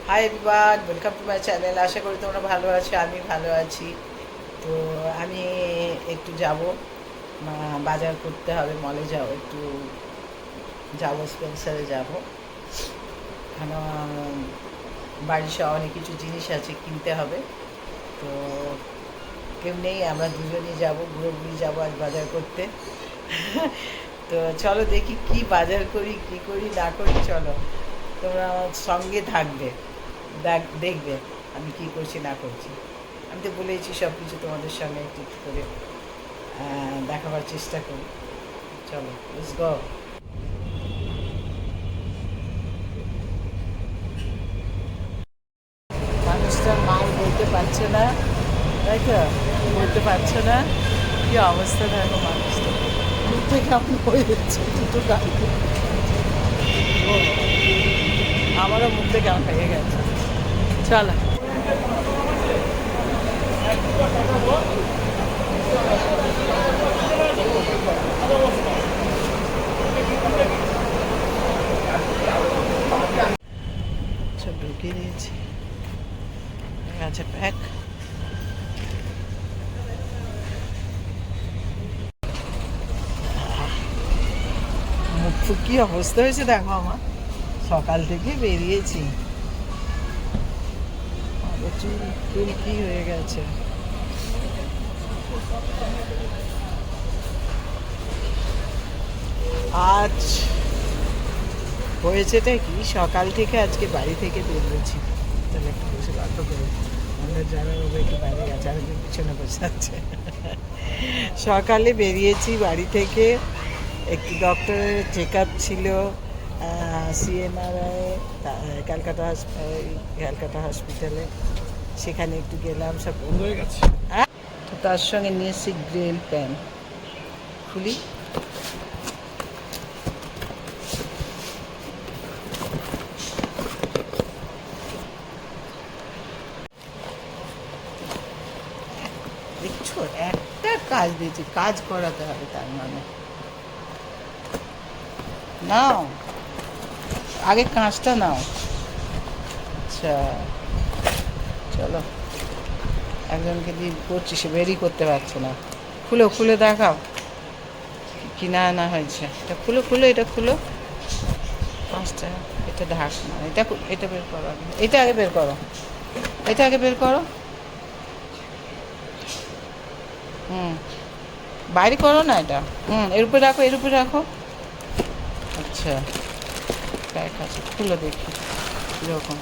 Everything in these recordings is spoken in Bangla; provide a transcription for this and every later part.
High everyone, welcome to my channel. আশা করি তোমরা ভালো আছো, আমি ভালো আছি। তো আমি একটু যাব, বাজার করতে হবে, মলে যাও, একটু যাবো, স্পেন্সারে যাব। কেন বাড়ির সব অনেক কিছু জিনিস আছে, কিনতে হবে। তো কেউ নেই, আমরা দুজনেই যাবো, বুড়ো বুড়ি যাবো আজ বাজার করতে। তো চলো দেখি কি বাজার করি, কি করি না করি। চলো তোমরা আমার সঙ্গে থাকবে, দেখবে আমি কি করছি না করছি। আমি তো বলেইছি সব কিছু তোমাদের সঙ্গে একটু একটু করে দেখাবার চেষ্টা করি। চলো লেটস গো। মানুষটা মাল বলতে পারছে না, তাই তো, বলতে পারছে না। কি অবস্থা দেখো মানুষটা, মুখে কেমন হয়ে যাচ্ছে দুটো গাড়ি। আমারও মুখে কেমন হয়ে গেছে। চলো সব ঢুকিয়ে দিয়েছি, আচ্ছা প্যাক। মুখ ফুক কি অবস্থা হয়েছে দেখো আমার, সকাল থেকে বেরিয়েছি, চুল চুল কি হয়ে গেছে। আজ হয়েছেটা কি, সকাল থেকে আজকে বাড়ি থেকে বেরিয়েছি। তাহলে একটু বসে গল্প করে আমাদের জানাবো, একটু বাইরে গেছে, আরেকজন পিছনে বসে আছে। সকালে বেরিয়েছি বাড়ি থেকে, একটু ডক্টরের চেক আপ ছিল, সিএমআরআই, ক্যালকাটা হসপিটালে, সেখানে একটু গেলাম, সব বন্ধ হয়ে গেছে। হ্যাঁ, তো তার সঙ্গে নিয়েছি গ্রিল প্যান। খুলি, দেখছো একটা কাজ দিয়েছি, কাজ করাতে হবে, তার মানে নাও আগে কাঁচটা নাও। আচ্ছা চলো, একজনকে দিয়ে করছি, সে বেরই করতে পারছে না। খুলো, খুলে দেখাও কি না আনা হয়েছে। এটা খুলো, খুলো, এটা খুলো, পাঁচটা, এটা ঢাক না, এটা বের করো আগে, এটা আগে বের করো, এটা আগে বের করো। হুম, বাইরে করো না এটা। এর উপরে রাখো, এর উপরে রাখো। আচ্ছা প্যাক আছে, খুলো দেখি কীরকম।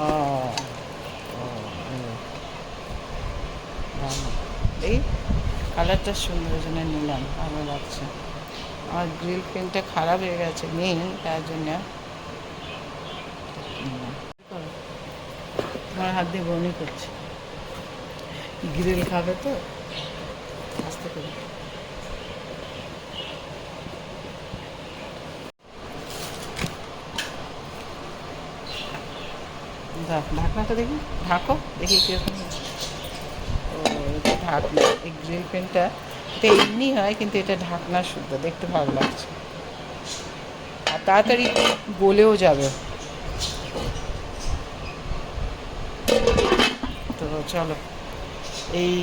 ও ও, ভালো, এই কালারটা সুন্দর, জন্য নিলাম, ভালো লাগছে। আমার গ্রিল পেনটা খারাপ হয়ে গেছে, নেই, তার জন্য নিলাম। আমার হাত দিয়ে বমি করছে, গ্রিল খাবে তো, আস্তে করে। ঢাকনাটা দেখি, ঢাকো দেখি কীরকম হয়েছে। ও এটা ঢাকনা, এই গ্রিল পেনটা, এটা এমনি হয় কিন্তু এটা ঢাকনা শুদ্ধ, দেখতে ভালো লাগছে আর তাড়াতাড়ি গলেও যাবে। তো চলো, এই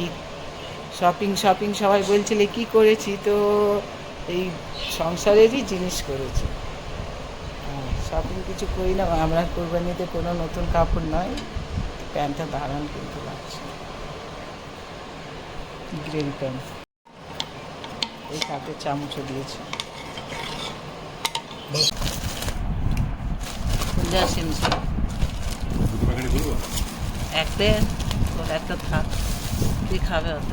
শপিং শপিং সবাই বলছিলে কি করেছি, তো এই সংসারেরই জিনিস করেছি। শপিং কিছু করি না, আমরা কোরবানিতে কোনো নতুন কাপড় নয়। প্যান্টটা দারুণ কিন্তু লাগছে, গ্রিল প্যান্ট। এই কাঠের চামচও দিয়েছে, যা সিমসি একটা, তোর একটা থাক, তুই খাবে অত,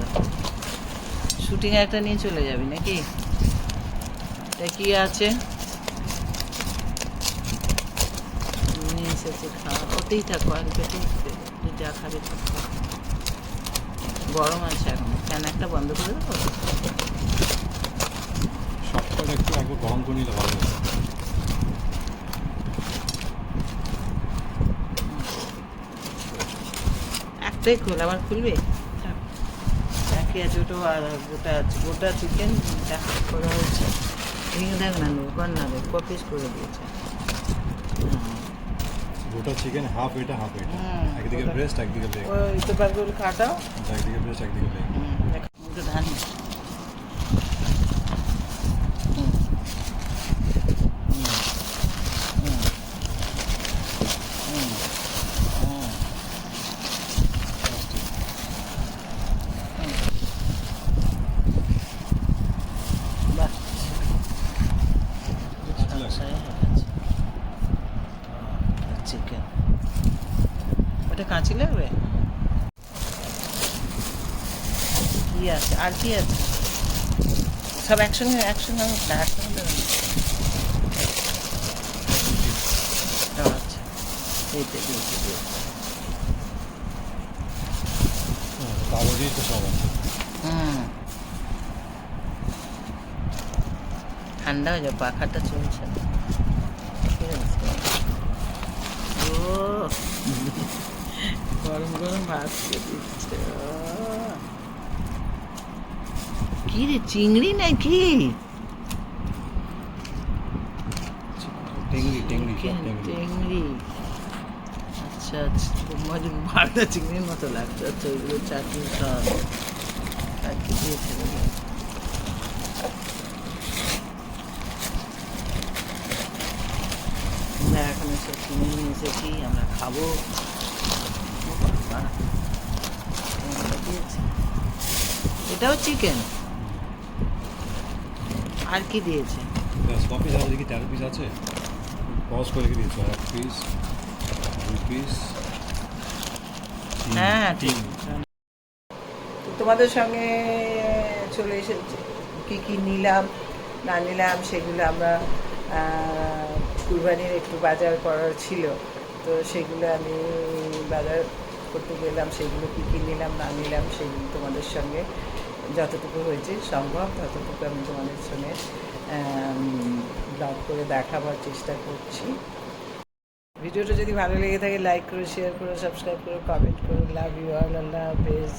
শুটিংয়ে একটা নিয়ে চলে যাবি নাকি। এটা কি আছে, নিয়ে এসেছে, খাওয়া ওতেই থাকো, আর পেটে যা খাবে সব খাও। গরম আছে এখন, ফ্যান একটা বন্ধ করে দেবো। সবটা একটু একবার গরম করে নিলে ভালো হবে। একটাই খোল, আবার খুলবে, বাকি আছে ওটা, আর গোটা আছে, গোটা চিকেন করা হয়েছে। ভেঙে দেখ না, কর না, ক পিস করে দিয়েছে। গোটা চিকেন হাফ এটা হাফ এটা, হুম, একদিকে গোটা। ব্রেস্ট একদিকে লেগ, ওই তো বার করে কাটাও। একদিকে ব্রেস্ট একদিকে লেগ। একটু ধান। বাহ, চিকেন ওটা কাঁচি লাগবে। কি আছে আর কি আছে? সব একসঙ্গে একসঙ্গে আমি একসঙ্গে দেবো না। আচ্ছা, এইটা দিয়েছি দিয়েছি। কাগজেই তো সব আছে। হুম, ঠান্ডা হয়ে যাবে, পাখাটা চলছে না। ঠিক আছে। ও গরম গরম ভাত দিয়ে দিচ্ছে। কি রে, চিংড়ি নাকি? টেংরি টেংরি সব চিকেন, টেংরি। চিংড়ি। আচ্ছা আচ্ছা, ভাড়া চিংড়ির মতো লাগছে। আচ্ছা, ওইগুলো চাটনি সস আর কি দিয়েছে বলে। আমরা এখন এসব কিনে নিয়ে এসেছি, আমরা খাবো। ও বাবা, এটা দিয়েছে। এটাও চিকেন। আর কি দিয়েছে? কপিস আছে দেখি, 13 পিস আছে, পজ করে রেখে দিয়েছো, 1 পিস 2 পিস। হ্যাঁ, তিন। তো তোমাদের সঙ্গে চলে এসেছি, কী কী নিলাম না নিলাম সেগুলো আমরা কুরবানির একটু বাজার করার ছিল, তো সেগুলো আমি বাজার করতে গেলাম। সেগুলো কী কী নিলাম না নিলাম সেগুলো তোমাদের সঙ্গে যতটুকু হয়েছে সম্ভব ততটুকু আমি তোমাদের সঙ্গে ব্লগ করে দেখাবার চেষ্টা করছি। ভিডিওটা যদি ভালো লেগে থাকে লাইক করো, শেয়ার করো, সাবস্ক্রাইব করো, কমেন্ট করো। লাভ ইউ অল, আল্লাহ হাফেজ।